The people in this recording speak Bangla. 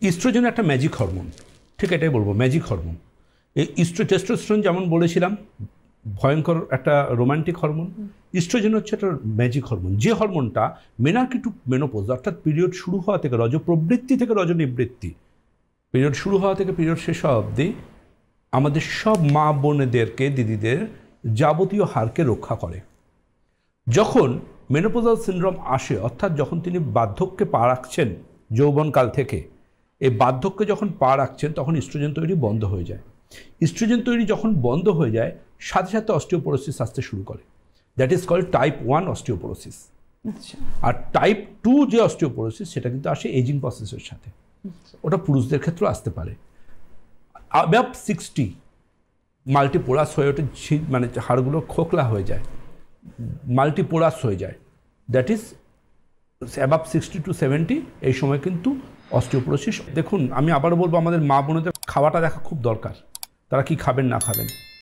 ইস্ট্রোজেন একটা ম্যাজিক হরমোন, ঠিক এটাই বলবো, ম্যাজিক হরমোন। এই টেস্টোস্টেরন যেমন বলেছিলাম ভয়ঙ্কর একটা রোমান্টিক হরমোন, ইস্ট্রোজেন হচ্ছে একটা ম্যাজিক হরমোন, যে হরমোনটা মেনার্কি টু মেনোপোজ অর্থাৎ পিরিয়ড শুরু হওয়া থেকে রজপ্রবৃত্তি থেকে রজনিবৃত্তি, পিরিয়ড শুরু হওয়া থেকে পিরিয়ড শেষ হওয়া অবধি আমাদের সব মা বোনেদেরকে, দিদিদের যাবতীয় হারকে রক্ষা করে। যখন মেনোপোজাল সিনড্রোম আসে, অর্থাৎ যখন তিনি বার্ধক্যে পা রাখছেন যৌবনকাল থেকে, এই বার্ধক্যে যখন পা রাখছেন তখন ইস্ট্রোজেন তৈরি বন্ধ হয়ে যায়। ইস্ট্রোজেন তৈরি যখন বন্ধ হয়ে যায় সাথে সাথে অস্টিওপোরোসিস আসতে শুরু করে, that is called type 1 osteoporosis. আর টাইপ 2 যে অস্টিওপোরোসিস সেটা কিন্তু আসে এজিং প্রসেসের সাথে, ওটা পুরুষদের ক্ষেত্রে আসতে পারে। অ্যাবাভ 60 মাল্টিপোরাস হয়ে ওঠে, মানে হাড়গুলো খোকলা হয়ে যায়, মাল্টিপোরাস হয়ে যায়, দ্যাট ইজ অ্যাবাভ 60 to 70। এই সময় কিন্তু অস্টিওপোরোসিস। দেখুন আমি আবারও বলবো, আমাদের মা বোনেদের খাওয়াটা দেখা খুব দরকার, তারা কি খাবেন না খাবেন।